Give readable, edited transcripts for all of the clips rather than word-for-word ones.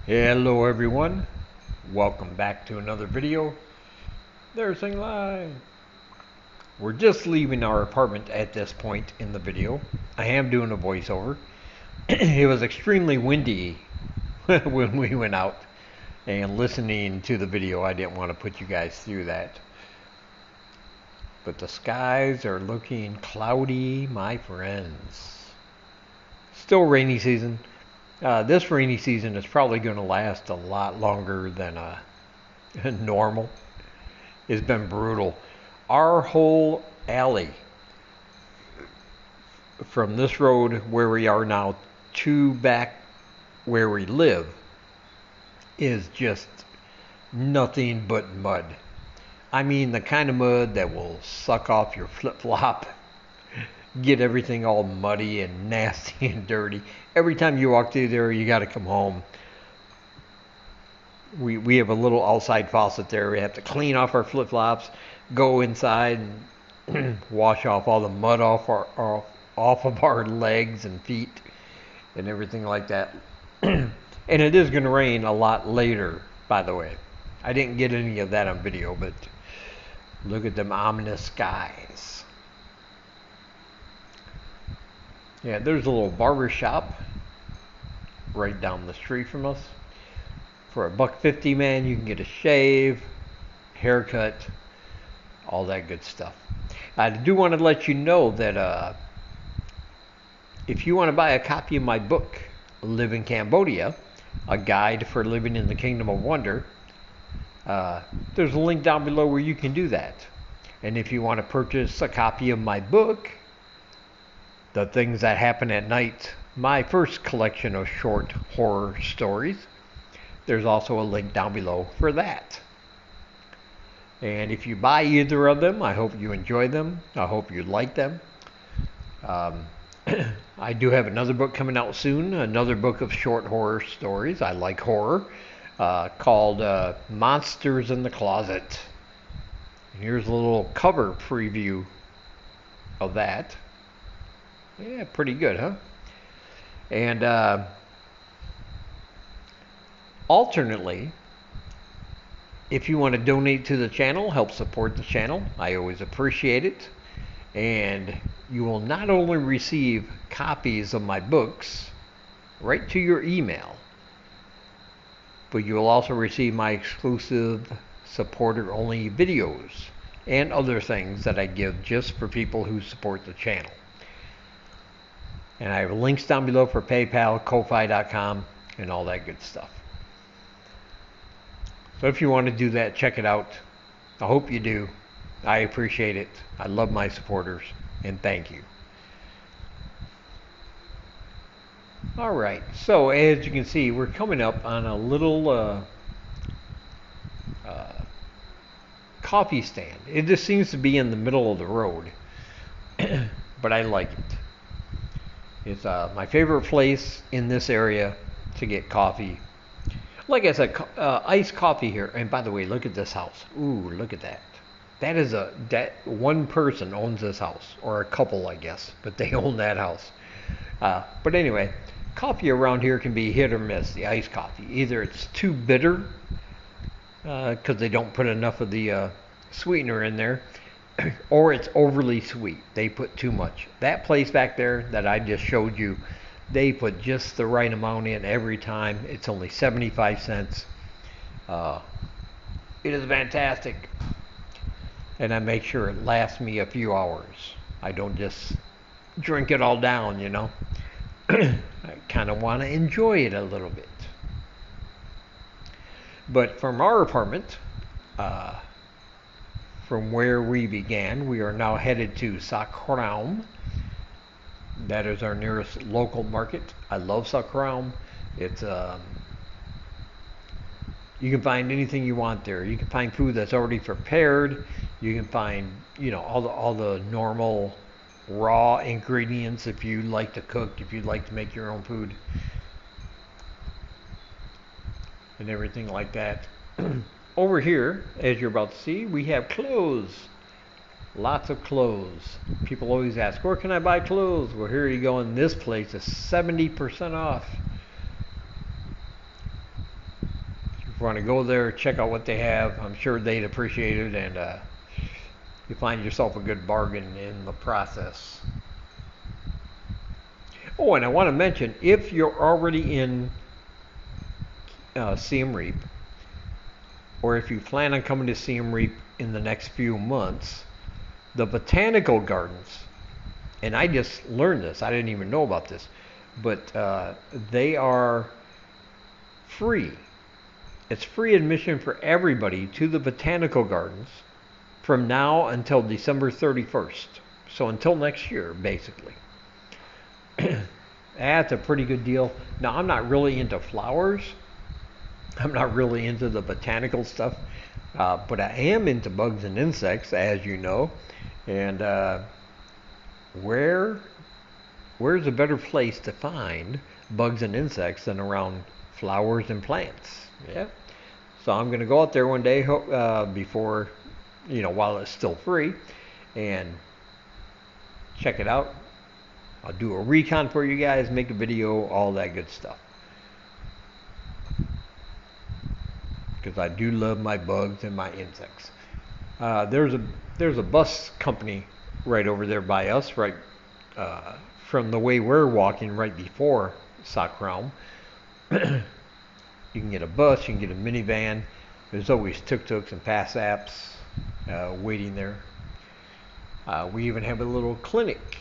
Hello everyone, welcome back to another video. There's Sing Live. We're just leaving our apartment at this point in the video. I am doing a voiceover. It was extremely windy when we went out, and listening to the video I didn't want to put you guys through that. But the skies are looking cloudy, my friends. Still rainy season. This rainy season is probably going to last a lot longer than normal. It's been brutal. Our whole alley from this road where we are now to back where we live is just nothing but mud. I mean, the kind of mud that will suck off your flip-flop, get everything all muddy and nasty and dirty. Every time you walk through there, you got to come home. We have a little outside faucet there. We have to clean off our flip-flops, go inside and wash off all the mud off of our legs and feet and everything like that. And it is going to rain a lot later, by the way. I didn't get any of that on video, but look at them ominous skies. Yeah, there's a little barber shop right down the street from us. For $1.50, man, you can get a shave, haircut, all that good stuff. I do want to let you know that if you want to buy a copy of my book, Live in Cambodia, a guide for living in the Kingdom of Wonder, there's a link down below where you can do that. And if you want to purchase a copy of my book, The Things That Happen at Night, my first collection of short horror stories, there's also a link down below for that. And if you buy either of them, I hope you enjoy them. I hope you like them. I do have another book coming out soon, another book of short horror stories. I like horror, called Monsters in the Closet. Here's a little cover preview of that. Yeah, pretty good, huh? And alternately, if you want to donate to the channel, help support the channel, I always appreciate it. And you will not only receive copies of my books right to your email, but you will also receive my exclusive supporter-only videos and other things that I give just for people who support the channel. And I have links down below for PayPal, Ko-Fi.com, and all that good stuff. So if you want to do that, check it out. I hope you do. I appreciate it. I love my supporters, and thank you. All right, so as you can see, we're coming up on a little coffee stand. It just seems to be in the middle of the road, but I like it. It's my favorite place in this area to get coffee. Like I said, iced coffee here. And by the way, look at this house. Ooh, look at that. That one person owns this house, or a couple, I guess, but they own that house. But anyway, coffee around here can be hit or miss. The iced coffee, either it's too bitter because they don't put enough of the sweetener in there, or it's overly sweet. They put too much. That place back there that I just showed you, they put just the right amount in every time. It's only 75 cents. It is fantastic. And I make sure it lasts me a few hours. I don't just drink it all down, you know. I kind of want to enjoy it a little bit. But from our apartment, from where we began, we are now headed to Sakraum. That is our nearest local market. I love Sakraum. It's you can find anything you want there. You can find food that's already prepared. You can find, you know, all the normal raw ingredients if you like to cook, if you like to make your own food, and everything like that. Over here, as you're about to see, we have clothes. Lots of clothes. People always ask, where can I buy clothes? Well, here you go. In this place is 70% off. If you want to go there, check out what they have. I'm sure they'd appreciate it, and you find yourself a good bargain in the process. Oh, and I want to mention, if you're already in Siem Reap, or if you plan on coming to Siem Reap in the next few months, the botanical gardens, and I just learned this, I didn't even know about this, but they are free. It's free admission for everybody to the botanical gardens from now until December 31st. So until next year, basically. That's a pretty good deal. Now, I'm not really into flowers. I'm not really into the botanical stuff. But I am into bugs and insects, as you know. And where's a better place to find bugs and insects than around flowers and plants? Yeah. So I'm going to go out there one day before, while it's still free, and check it out. I'll do a recon for you guys, make a video, all that good stuff. Because I do love my bugs and my insects. There's a bus company right over there by us, right from the way we're walking right before Sakram. You can get a bus, you can get a minivan. There's always tuk-tuks and pass apps waiting there. We even have a little clinic,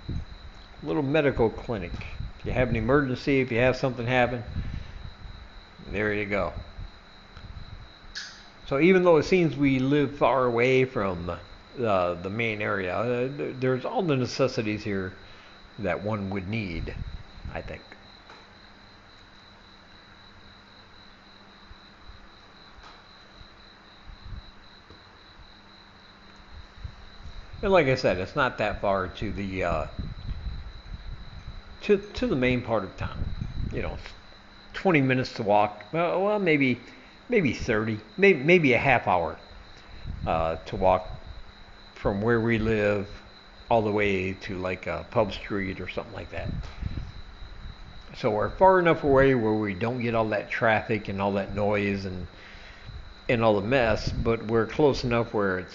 a little medical clinic. If you have an emergency, if you have something happen, there you go. So even though it seems we live far away from the main area, there's all the necessities here that one would need, I think. And like I said, it's not that far to the to the main part of town. 20 minutes to walk. Well, maybe 30, maybe a half hour to walk from where we live all the way to like Pub Street or something like that. So we're far enough away where we don't get all that traffic and all that noise and all the mess, but we're close enough where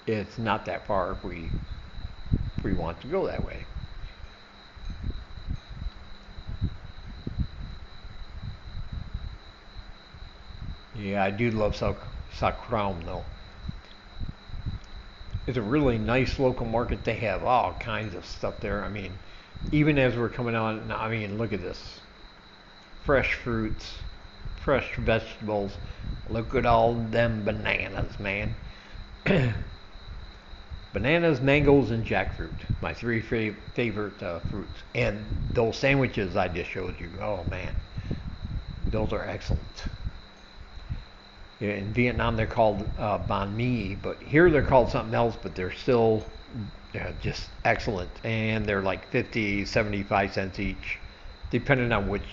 it's not that far if we want to go that way. Yeah, I do love Sakram though. It's a really nice local market. They have all kinds of stuff there. I mean, even as we're coming on, I mean, look at this. Fresh fruits, fresh vegetables. Look at all them bananas, man. Bananas, mangoes, and jackfruit. My three favorite fruits. And those sandwiches I just showed you. Oh, man. Those are excellent. In Vietnam, they're called banh mi, but here they're called something else, but they're still just excellent. And they're like 50, 75 cents each, depending on which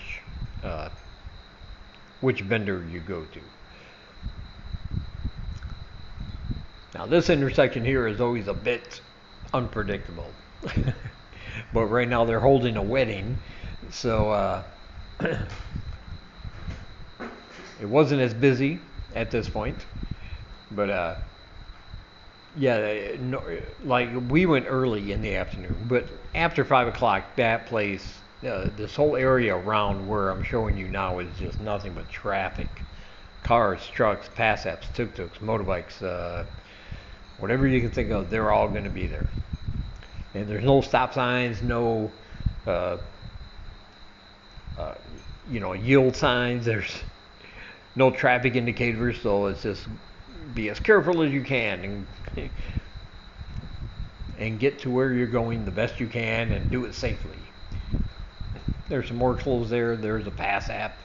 vendor you go to. Now, this intersection here is always a bit unpredictable. But right now they're holding a wedding, so it wasn't as busy at this point. But yeah, no, like we went early in the afternoon, but after 5 o'clock, that place, this whole area around where I'm showing you now is just nothing but traffic. Cars, trucks, pass apps, tuk-tuks, motorbikes, whatever you can think of, they're all going to be there. And there's no stop signs, no, yield signs. There's no traffic indicators, so it's just be as careful as you can and get to where you're going the best you can and do it safely. There's some more clothes there. There's a pass app.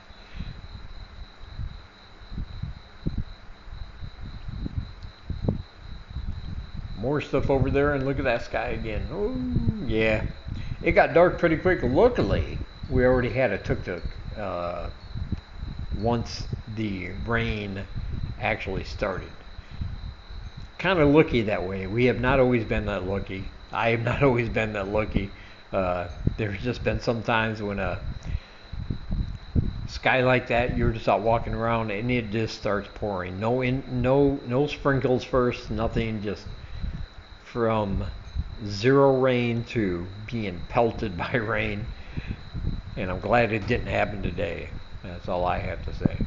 More stuff over there, and look at that sky again. Oh, yeah. It got dark pretty quick. Luckily, we already had a tuk-tuk once the rain actually started. Kind of lucky that way. We have not always been that lucky. I have not always been that lucky. There's just been some times when sky like that, you're just out walking around and it just starts pouring. No sprinkles first, nothing. Just from zero rain to being pelted by rain. And I'm glad it didn't happen today. That's all I have to say.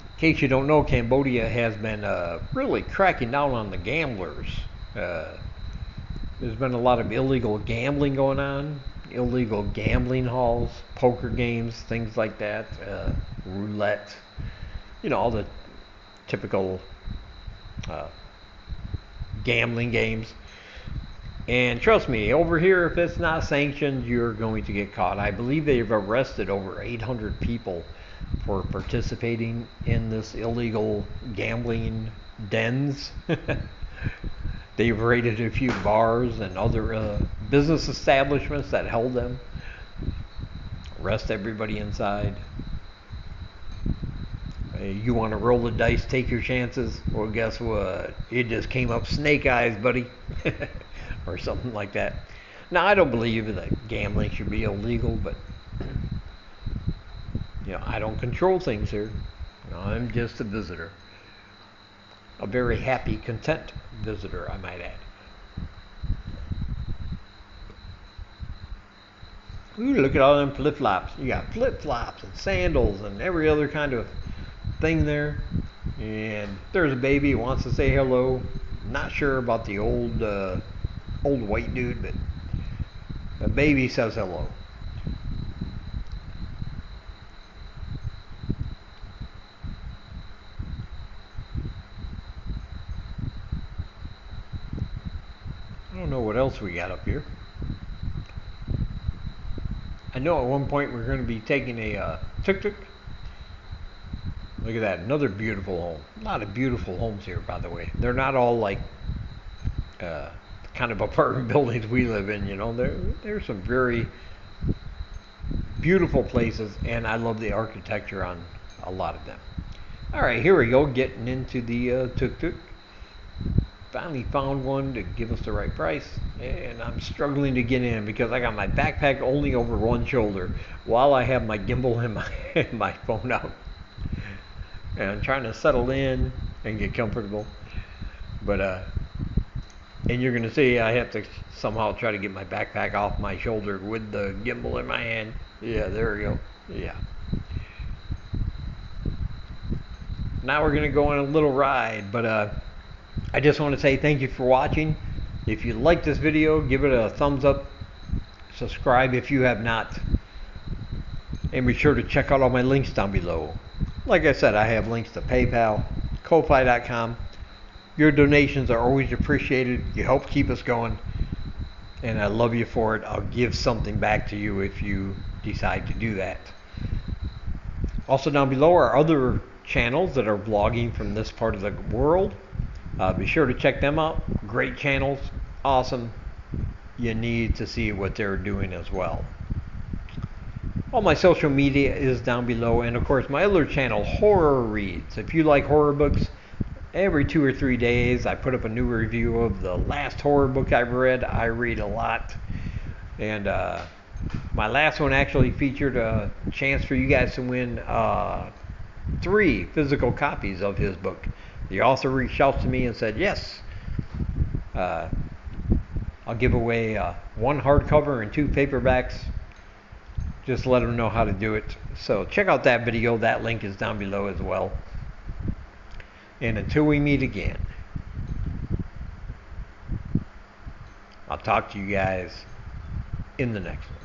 In case you don't know, Cambodia has been really cracking down on the gamblers. Uh, there's been a lot of illegal gambling going on, illegal gambling halls, poker games, things like that, roulette, all the typical uh, gambling games. And trust me, over here, if it's not sanctioned, you're going to get caught. I believe they've arrested over 800 people for participating in this illegal gambling dens. They've raided a few bars and other business establishments that held them. Arrest everybody inside. You want to roll the dice, take your chances? Well, guess what? It just came up snake eyes, buddy. Or something like that. Now, I don't believe that gambling should be illegal, but I don't control things here. I'm just a visitor. A very happy, content visitor, I might add. Ooh, look at all them flip-flops. You got flip-flops and sandals and every other kind of thing there. And there's a baby who wants to say hello. Not sure about the old white dude, but the baby says hello. I don't know what else we got up here. I know at one point we're going to be taking a tuk-tuk. Look at that, another beautiful home. A lot of beautiful homes here, by the way. They're not all like kind of apartment buildings we live in, There's some very beautiful places, and I love the architecture on a lot of them. All right, here we go, getting into the tuk-tuk. Finally found one to give us the right price, and I'm struggling to get in because I got my backpack only over one shoulder while I have my gimbal and my phone out. And I'm trying to settle in and get comfortable. But and you're gonna see I have to somehow try to get my backpack off my shoulder with the gimbal in my hand. Yeah, there we go. Yeah. Now we're gonna go on a little ride, but I just want to say thank you for watching. If you like this video, give it a thumbs up. Subscribe if you have not. And be sure to check out all my links down below. Like I said, I have links to PayPal, Ko-Fi.com. Your donations are always appreciated. You help keep us going. And I love you for it. I'll give something back to you if you decide to do that. Also down below are other channels that are vlogging from this part of the world. Be sure to check them out. Great channels. Awesome. You need to see what they're doing as well. All my social media is down below. And of course my other channel, Horror Reads. If you like horror books, every 2 or 3 days I put up a new review of the last horror book I've read. I read a lot. And my last one actually featured a chance for you guys to win 3 physical copies of his book. The author reached out to me and said, yes, I'll give away 1 hardcover and 2 paperbacks. Just let them know how to do it. So check out that video. That link is down below as well. And until we meet again, I'll talk to you guys in the next one.